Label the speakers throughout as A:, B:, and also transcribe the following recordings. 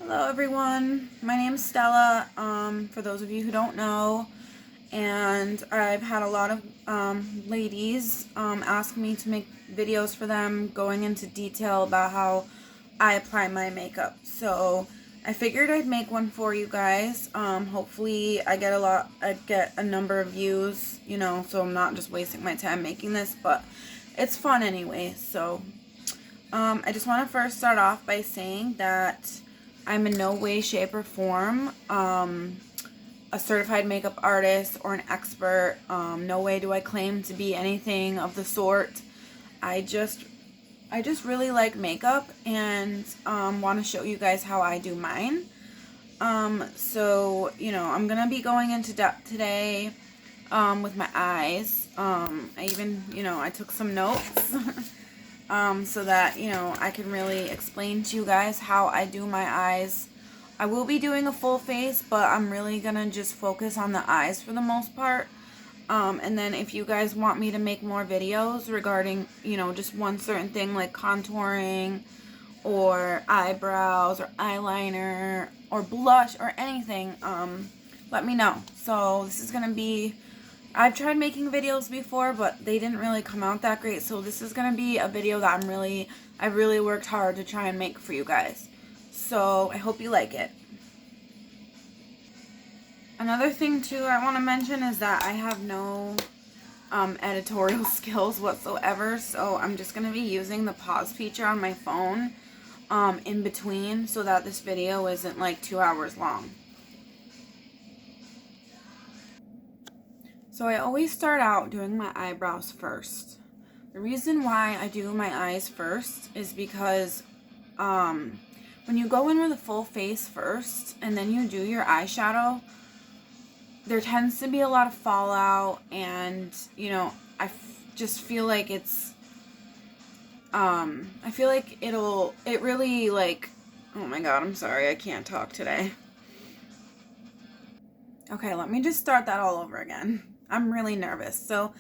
A: Hello everyone, my name's Stella, for those of you who don't know, and I've had a lot of ladies ask me to make videos for them going into detail about how I apply my makeup. So I figured I'd make one for you guys. Hopefully I get a number of views, you know, so I'm not just wasting my time making this, but it's fun anyway. So I just want to first start off by saying that I'm in no way, shape, or form a certified makeup artist or an expert. No way do I claim to be anything of the sort. I just really like makeup and want to show you guys how I do mine. So, you know, I'm going to be going into depth today with my eyes. I even, you know, I took some notes. So that, you know, I can really explain to you guys how I do my eyes. I will be doing a full face, but I'm really gonna just focus on the eyes for the most part. And then if you guys want me to make more videos regarding, you know, just one certain thing like contouring or eyebrows or eyeliner or blush or anything, let me know. So this is gonna be, I've tried making videos before, but they didn't really come out that great. So this is going to be a video that I really worked hard to try and make for you guys. So I hope you like it. Another thing too I want to mention is that I have no editorial skills whatsoever. So I'm just going to be using the pause feature on my phone in between so that this video isn't like 2 hours long. So I always start out doing my eyebrows first. The reason why I do my eyes first is because when you go in with a full face first and then you do your eyeshadow, there tends to be a lot of fallout, and you know, just feel like it's I feel like it really like, oh my god, I'm sorry, I can't talk today. Okay, let me just start that all over again. I'm really nervous. So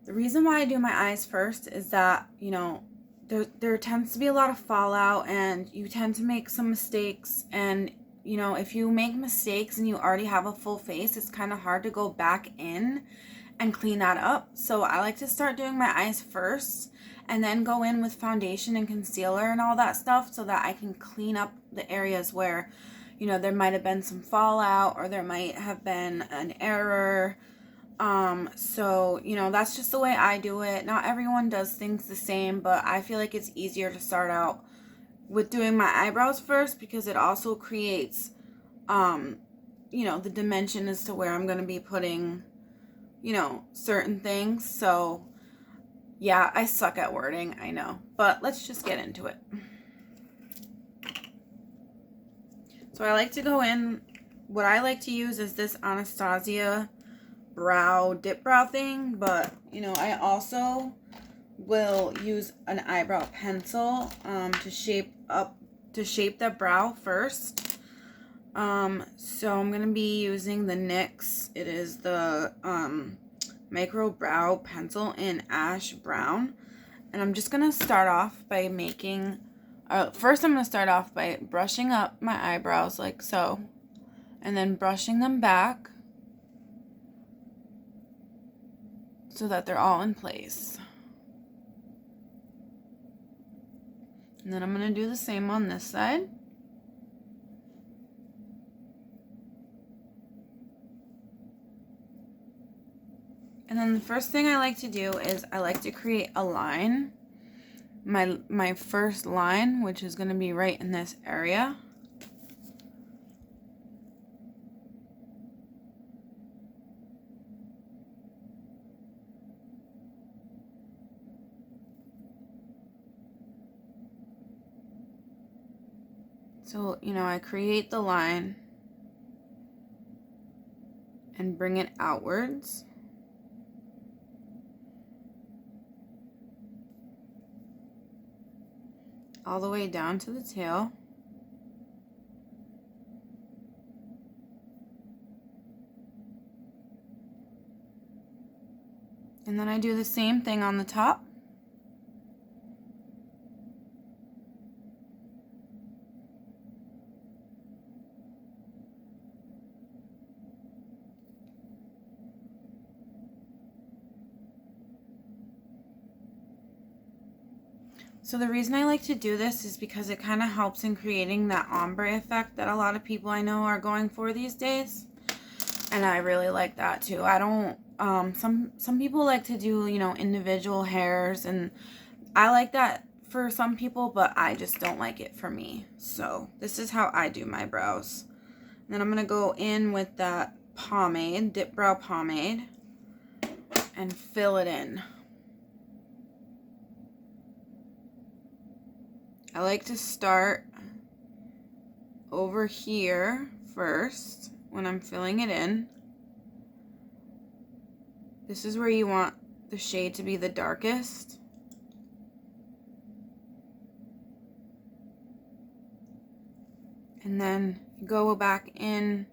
A: the reason why I do my eyes first is that, you know, there tends to be a lot of fallout and you tend to make some mistakes, and you know, if you make mistakes and you already have a full face, it's kind of hard to go back in and clean that up. So I like to start doing my eyes first and then go in with foundation and concealer and all that stuff so that I can clean up the areas where, you know, there might have been some fallout or there might have been an error. So, you know, that's just the way I do it. Not everyone does things the same, but I feel like it's easier to start out with doing my eyebrows first because it also creates, you know, the dimension as to where I'm going to be putting, you know, certain things. So, yeah, I suck at wording, I know, but let's just get into it. So I like to go in, what I like to use is this Anastasia dip brow thing, but you know, I also will use an eyebrow pencil to shape the brow first. So I'm gonna be using the NYX. It is the micro brow pencil in ash brown, and I'm just gonna start off by making first I'm gonna start off by brushing up my eyebrows like so, and then brushing them back so that they're all in place. And then I'm going to do the same on this side. And then the first thing I like to do is I like to create a line. My first line, which is going to be right in this area. So, you know, I create the line and bring it outwards. All the way down to the tail. And then I do the same thing on the top. So the reason I like to do this is because it kind of helps in creating that ombre effect that a lot of people I know are going for these days. And I really like that too. I don't, some people like to do, you know, individual hairs, and I like that for some people, but I just don't like it for me. So this is how I do my brows. And then I'm going to go in with that pomade, Dip Brow Pomade, and fill it in. I like to start over here first when I'm filling it in. This is where you want the shade to be the darkest. And then go back in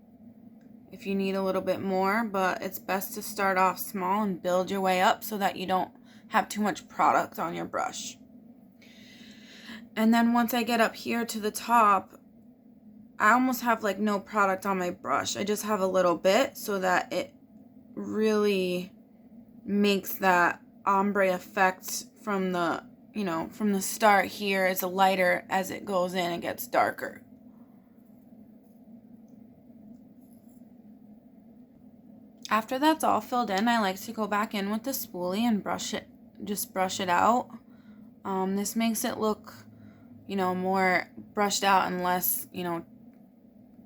A: if you need a little bit more, but it's best to start off small and build your way up so that you don't have too much product on your brush. And then once I get up here to the top, I almost have like no product on my brush. I just have a little bit so that it really makes that ombre effect from the, you know, from the start here. It's lighter as it goes in, it gets darker. After that's all filled in, I like to go back in with the spoolie and brush it, just brush it out. This makes it look, you know, more brushed out and less, you know,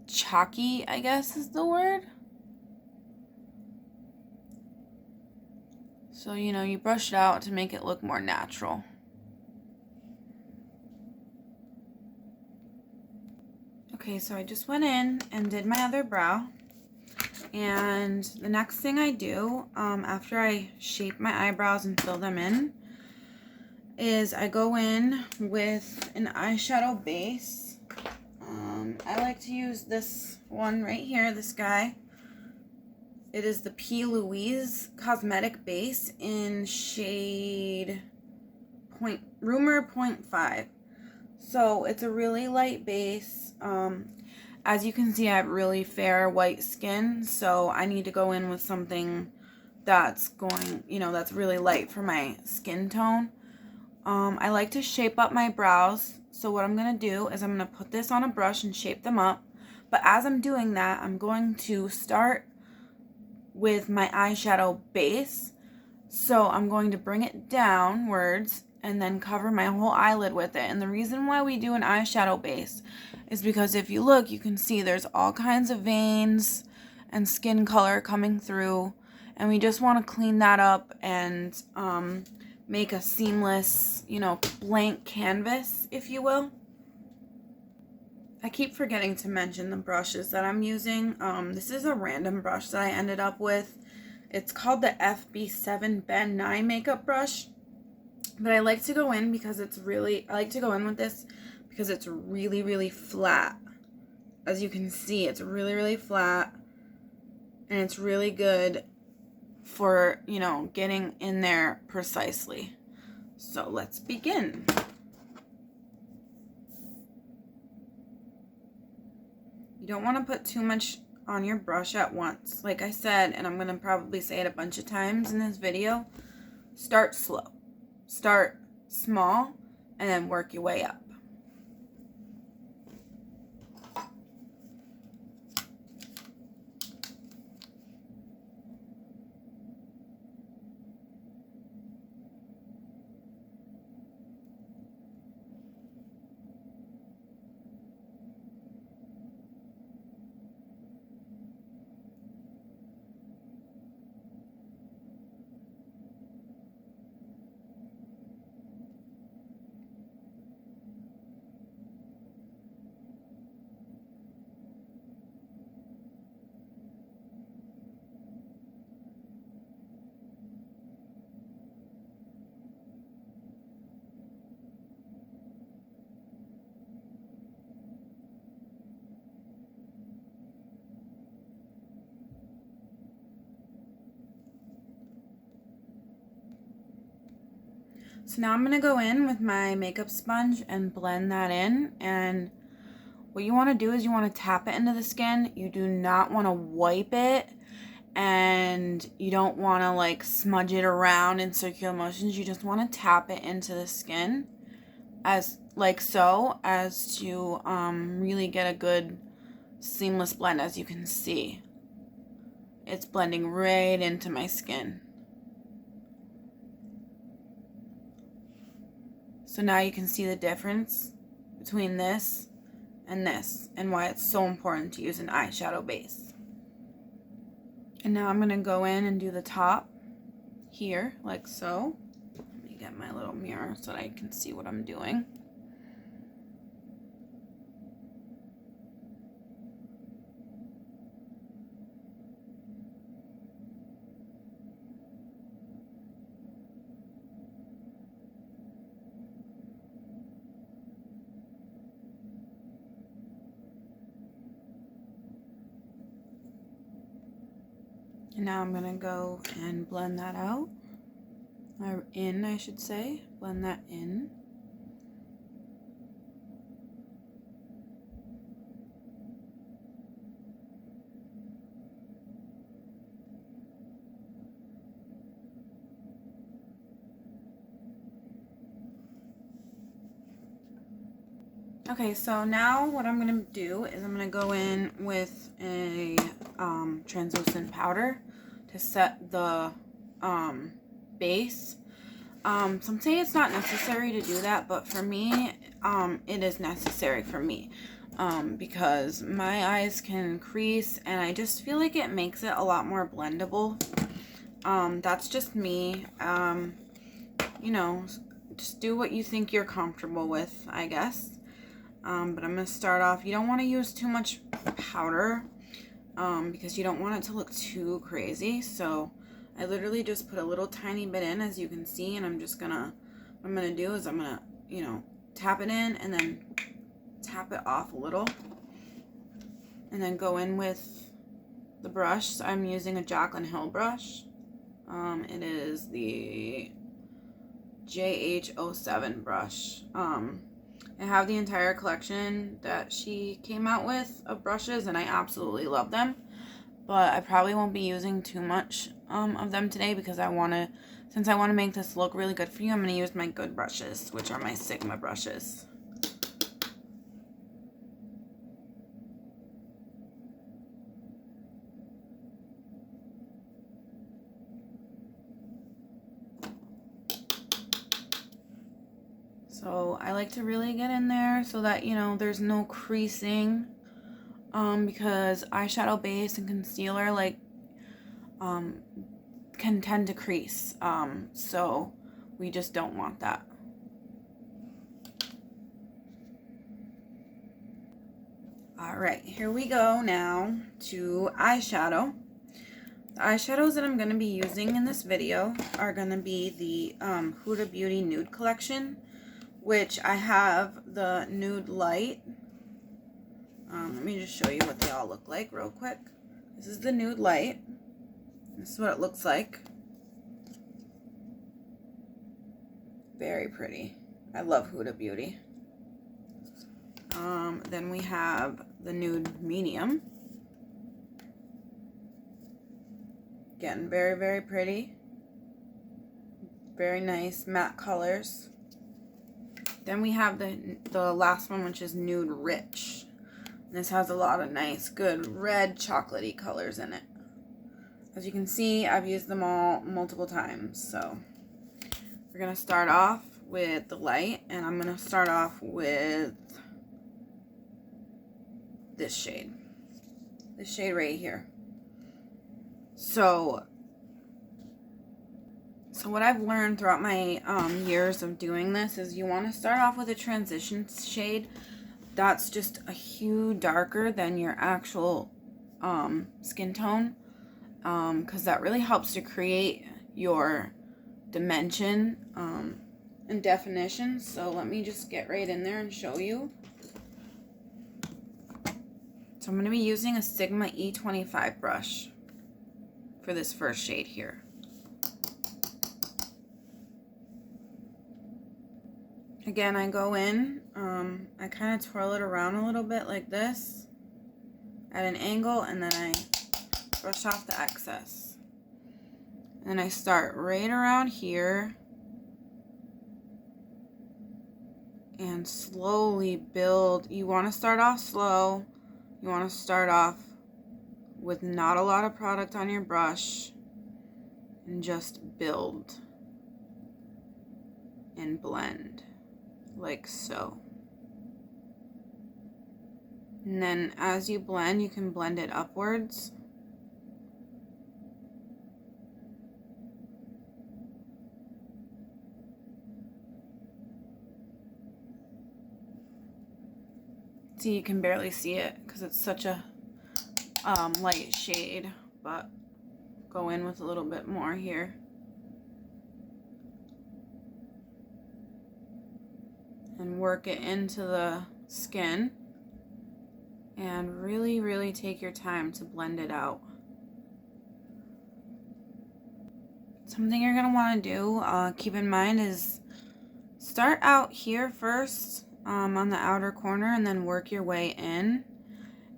A: chalky, I guess is the word. So, you know, you brush it out to make it look more natural. Okay, so I just went in and did my other brow. And the next thing I do, after I shape my eyebrows and fill them in, is I go in with an eyeshadow base. I like to use this one right here, this guy. It is the P. Louise Cosmetic Base in shade Rumor 0.5. So it's a really light base. As you can see, I have really fair white skin, so I need to go in with something that's going, you know, that's really light for my skin tone. I like to shape up my brows. So what I'm going to do is I'm going to put this on a brush and shape them up. But as I'm doing that, I'm going to start with my eyeshadow base. So I'm going to bring it downwards and then cover my whole eyelid with it. And the reason why we do an eyeshadow base is because if you look, you can see there's all kinds of veins and skin color coming through. And we just want to clean that up and make a seamless, you know, blank canvas, if you will. I keep forgetting to mention the brushes that I'm using. This is a random brush that I ended up with. It's called the FB7 Ben 9 makeup brush. But I like to go in because it's really, I like to go in with this because it's really, really flat. As you can see, it's really, really flat. And it's really good for, you know, getting in there precisely. So let's begin. You don't want to put too much on your brush at once. Like I said, and I'm going to probably say it a bunch of times in this video, start slow. Start small and then work your way up. So now I'm going to go in with my makeup sponge and blend that in. And what you want to do is you want to tap it into the skin. You do not want to wipe it, and you don't want to like smudge it around in circular motions. You just want to tap it into the skin as like so, as to really get a good seamless blend. As you can see, it's blending right into my skin. So now you can see the difference between this and why it's so important to use an eyeshadow base. And now I'm going to go in and do the top here, like so. Let me get my little mirror so that I can see what I'm doing. And now I'm going to go and blend that out. Or in, I should say. Blend that in. Okay, so now what I'm going to do is I'm going to go in with a translucent powder to set the base. Some say it's not necessary to do that, but for me, it is necessary for me because my eyes can crease and I just feel like it makes it a lot more blendable. That's just me. You know, just do what you think you're comfortable with, I guess. But I'm going to start off, you don't want to use too much powder because you don't want it to look too crazy. So I literally just put a little tiny bit in, as you can see, and I'm just going to, what I'm going to do is I'm going to, you know, tap it in and then tap it off a little. And then go in with the brush. So I'm using a Jaclyn Hill brush. It is the JH07 brush. I have the entire collection that she came out with of brushes, and I absolutely love them. But I probably won't be using too much of them today because since I want to make this look really good for you, I'm going to use my good brushes, which are my Sigma brushes. So I like to really get in there so that, you know, there's no creasing, because eyeshadow base and concealer can tend to crease, so we just don't want that. Alright, here we go now to eyeshadow. The eyeshadows that I'm going to be using in this video are going to be the Huda Beauty Nude Collection, which I have the Nude Light. Let me just show you what they all look like real quick. This is the Nude Light. This is what it looks like. Very pretty. I love Huda Beauty. Then we have the Nude Medium. Again, very, very pretty. Very nice matte colors. Then we have the last one, which is Nude Rich. This has a lot of nice, good red chocolatey colors in it. As you can see, I've used them all multiple times. So we're going to start off with the light, and I'm going to start off with this shade. This shade right here. So what I've learned throughout my years of doing this is you want to start off with a transition shade that's just a hue darker than your actual skin tone, because that really helps to create your dimension and definition. So let me just get right in there and show you. So I'm going to be using a Sigma E25 brush for this first shade here. Again, I go in, I kind of twirl it around a little bit like this at an angle, and then I brush off the excess. And I start right around here and slowly build. You want to start off slow. You want to start off with not a lot of product on your brush and just build and blend like so. And then as you blend, you can blend it upwards. See, you can barely see it because it's such a light shade, but go in with a little bit more here. And work it into the skin. And really, really take your time to blend it out. Something you're going to want to do, keep in mind, is start out here first on the outer corner and then work your way in.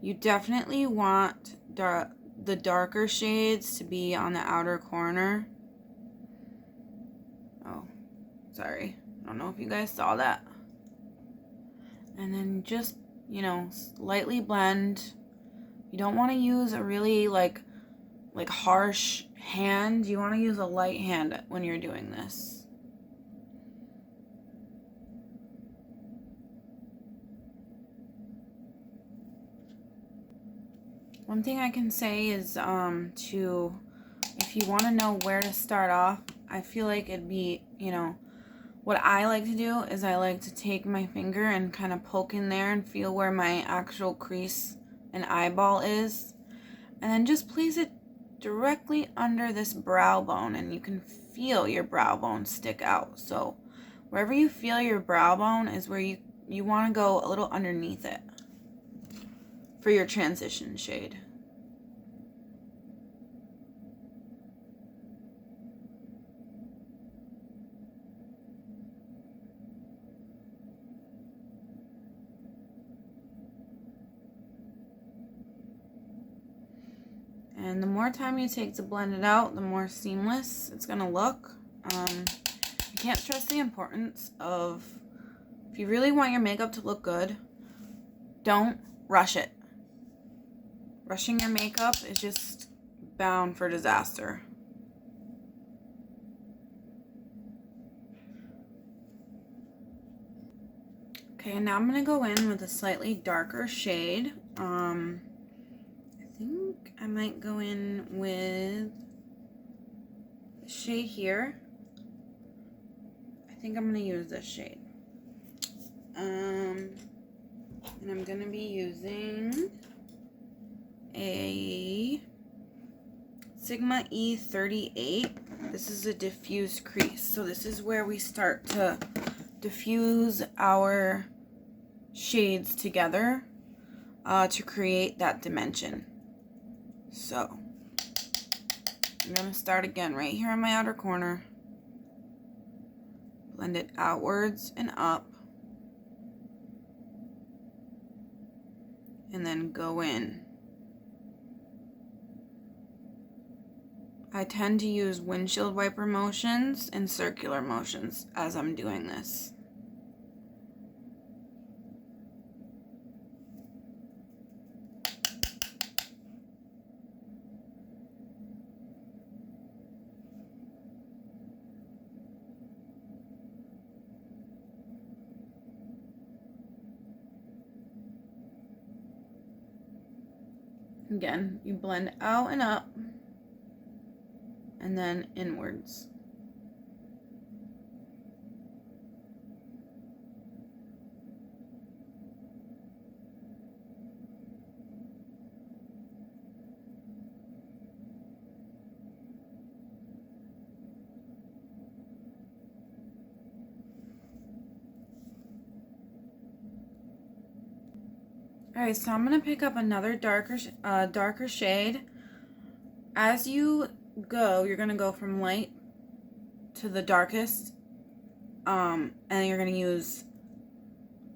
A: You definitely want the darker shades to be on the outer corner. Oh, sorry. I don't know if you guys saw that. And then just, you know, lightly blend. You don't want to use a really like harsh hand. You want to use a light hand when you're doing this. One thing I can say is if you want to know where to start off, I feel like it'd be, you know, what I like to do is I like to take my finger and kind of poke in there and feel where my actual crease and eyeball is. And then just place it directly under this brow bone, and you can feel your brow bone stick out. So wherever you feel your brow bone is where you want to go a little underneath it for your transition shade. And the more time you take to blend it out, the more seamless it's going to look. I can't stress the importance of, if you really want your makeup to look good, don't rush it. Rushing your makeup is just bound for disaster. Okay, now I'm going to go in with a slightly darker shade. I think I might go in with the shade here. I think I'm going to use this shade. And I'm going to be using a Sigma E38. This is a diffuse crease. So this is where we start to diffuse our shades together to create that dimension. So I'm going to start again right here on my outer corner. Blend it outwards and up. And then go in. I tend to use windshield wiper motions and circular motions as I'm doing this. Again, you blend out and up, and then inwards. Alright, so I'm going to pick up another darker shade. As you go, you're going to go from light to the darkest, and you're going to use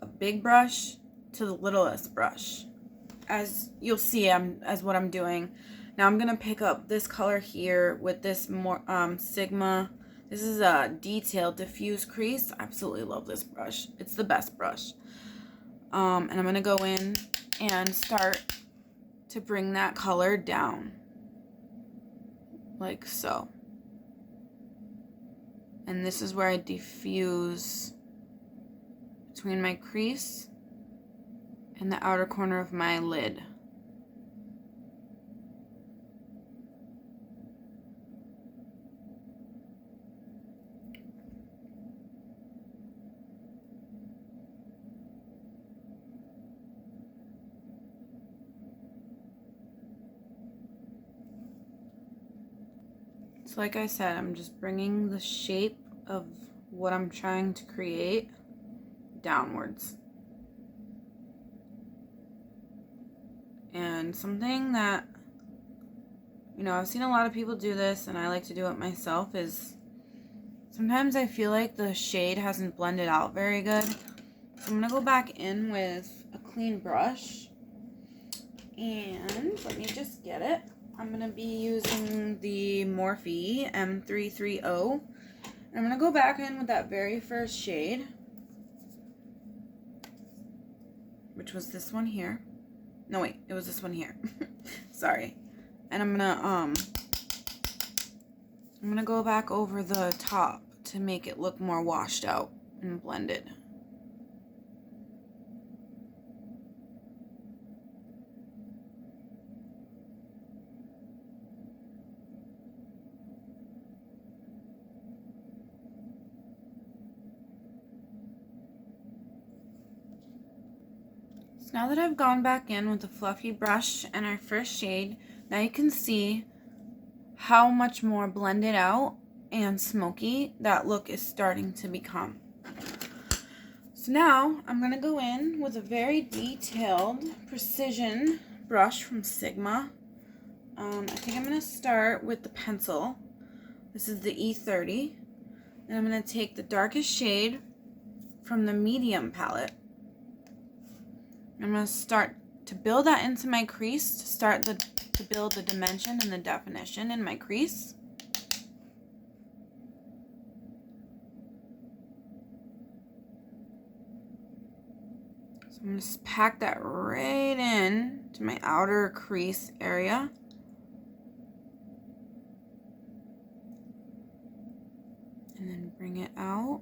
A: a big brush to the littlest brush. As you'll see, as what I'm doing. Now I'm going to pick up this color here with this more Sigma. This is a detailed diffuse crease. I absolutely love this brush. It's the best brush. And I'm going to go in and start to bring that color down. Like so. And this is where I diffuse between my crease and the outer corner of my lid. So like I said, I'm just bringing the shape of what I'm trying to create downwards. And something that, you know, I've seen a lot of people do this and I like to do it myself is sometimes I feel like the shade hasn't blended out very good. So I'm going to go back in with a clean brush and let me just get it. I'm going to be using the Morphe M330. I'm going to go back in with that very first shade, which was this one here. No, wait, it was this one here. Sorry. And I'm going to go back over the top to make it look more washed out and blended. Now that I've gone back in with the fluffy brush and our first shade, now you can see how much more blended out and smoky that look is starting to become. So now I'm going to go in with a very detailed precision brush from Sigma. I think I'm going to start with the pencil. This is the E30. And I'm going to take the darkest shade from the medium palette. I'm going to start to build that into my crease to build the dimension and the definition in my crease. So I'm going to pack that right in to my outer crease area. And then bring it out.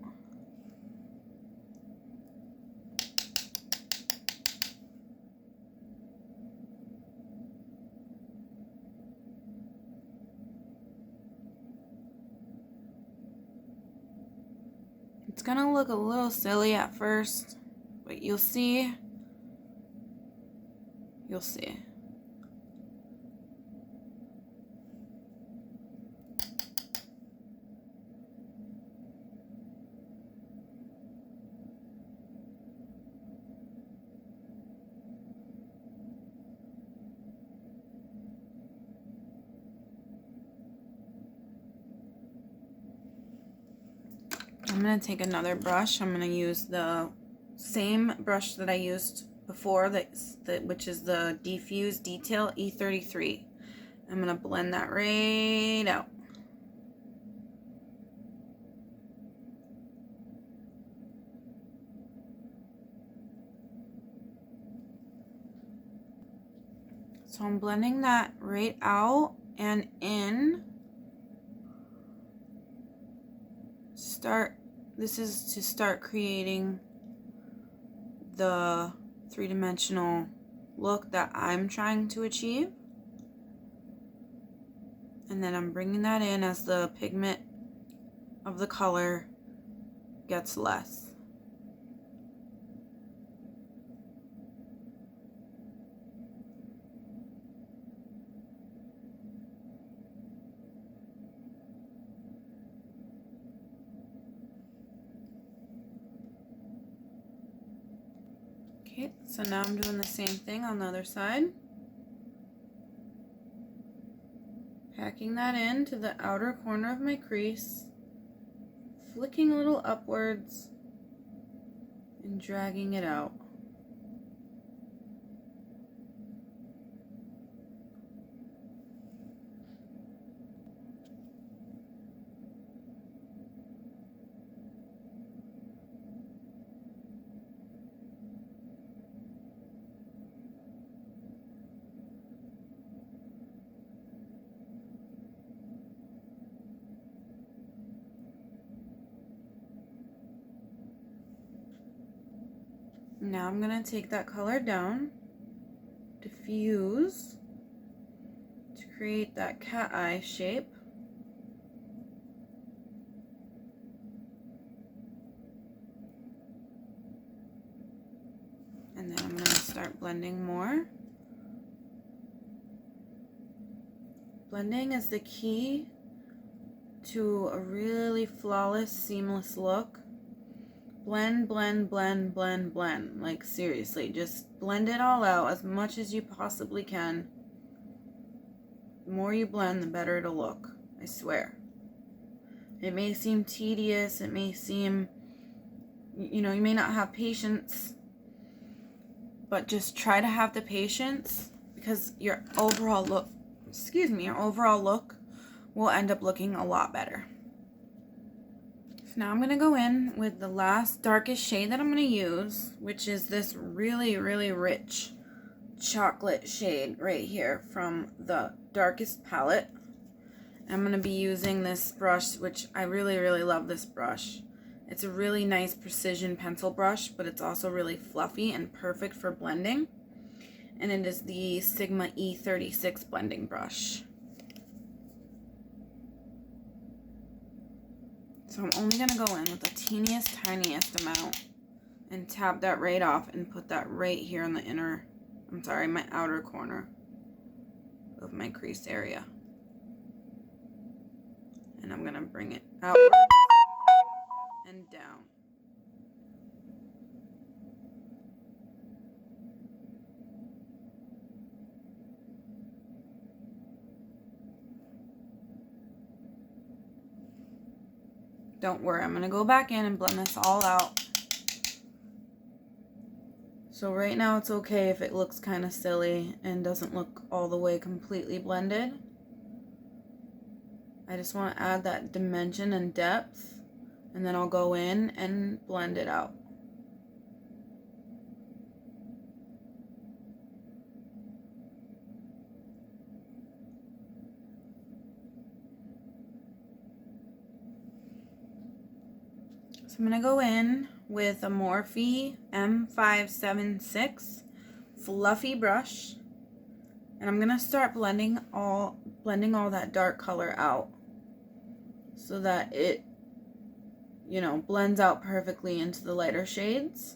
A: It's gonna look a little silly at first, but you'll see. You'll see. I'm going to take another brush. I'm going to use the same brush that I used before, which is the Diffuse Detail E33. I'm going to blend that right out. So I'm blending that right out and in. This is to start creating the three-dimensional look that I'm trying to achieve. And then I'm bringing that in as the pigment of the color gets less. Okay, so now I'm doing the same thing on the other side. Packing that into the outer corner of my crease, flicking a little upwards, and dragging it out. Now I'm going to take that color down, diffuse, to create that cat eye shape. And then I'm going to start blending more. Blending is the key to a really flawless, seamless look. Blend, blend, blend, blend, blend. Like seriously, just blend it all out as much as you possibly can. The more you blend, the better it'll look. I swear. It may seem tedious, it may seem, you know, you may not have patience, but just try to have the patience, because your overall look, your overall look will end up looking a lot better. So now I'm going to go in with the last darkest shade that I'm going to use, which is this really, really rich chocolate shade right here from the darkest palette. I'm going to be using this brush, which I really, really love this brush. It's a really nice precision pencil brush, but it's also really fluffy and perfect for blending. And it is the Sigma E36 blending brush. So I'm only going to go in with the teeniest, tiniest amount and tap that right off and put that right here in the my outer corner of my crease area. And I'm going to bring it outward and down. Don't worry, I'm going to go back in and blend this all out. So right now it's okay if it looks kind of silly and doesn't look all the way completely blended. I just want to add that dimension and depth, and then I'll go in and blend it out. So I'm going to go in with a Morphe M576 fluffy brush, and I'm going to start blending all that dark color out so that it, you know, blends out perfectly into the lighter shades.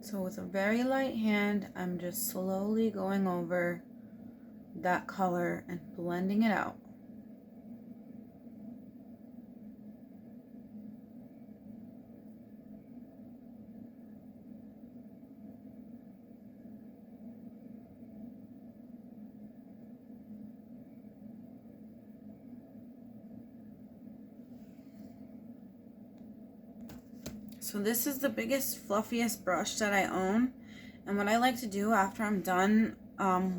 A: So with a very light hand, I'm just slowly going over that color and blending it out. So this is the biggest, fluffiest brush that I own, and what I like to do after I'm done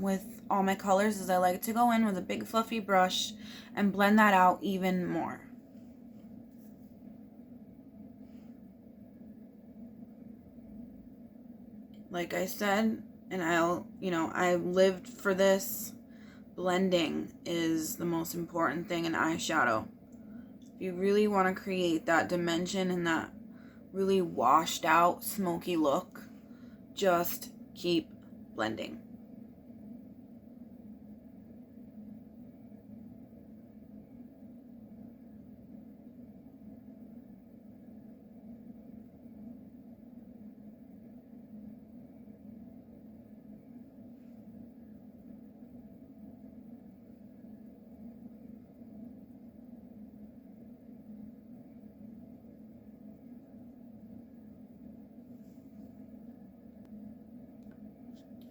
A: with all my colors is I like to go in with a big fluffy brush and blend that out even more. Like I said, and I lived for this, blending is the most important thing in eyeshadow. If you really want to create that dimension and that really washed out smoky look, just keep blending.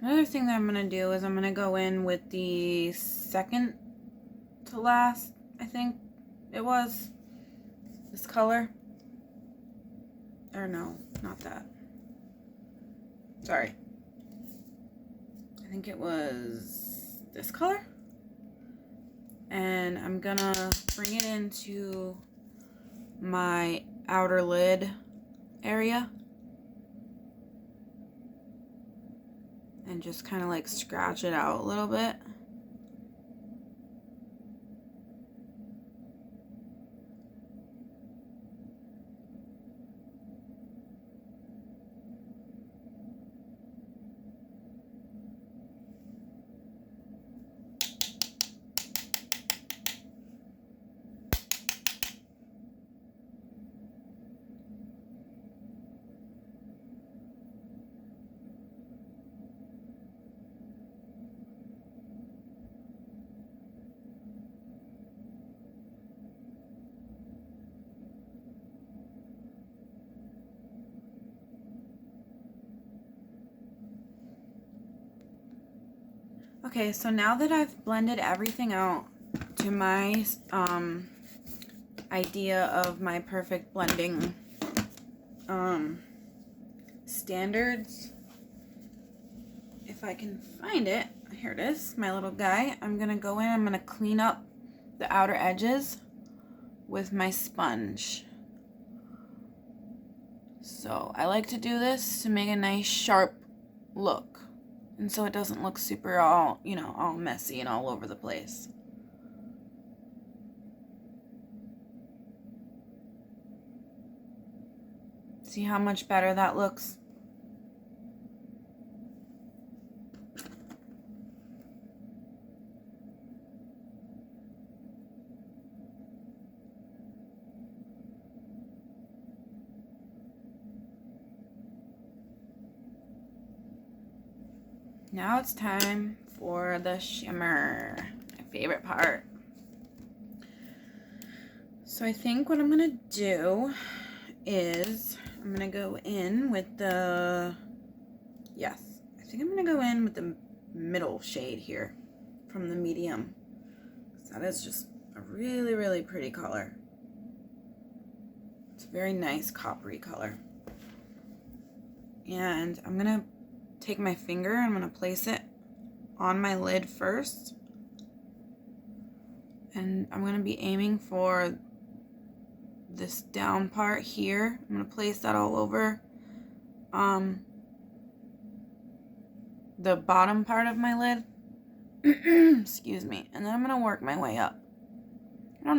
A: Another thing that I'm going to do is I'm going to go in with the second to last, I think it was, this color. Or no, not that. Sorry. I think it was this color. And I'm going to bring it into my outer lid area. and just kind of like scratch it out a little bit. Okay, so now that I've blended everything out to my idea of my perfect blending standards, if I can find it, here it is, my little guy. I'm gonna go in, I'm gonna clean up the outer edges with my sponge. So I like to do this to make a nice sharp look, and so it doesn't look super all, you know, all messy and all over the place. See how much better that looks? Now it's time for the shimmer, my favorite part. So I think what I'm gonna do is I'm gonna go in with the, yes, I think I'm gonna go in with the middle shade here from the medium. That is just a really, really pretty color. It's a very nice coppery color. And I'm gonna take my finger and I'm gonna place it on my lid first. And I'm gonna be aiming for this down part here. I'm gonna place that all over the bottom part of my lid. Excuse me. And then I'm gonna work my way up.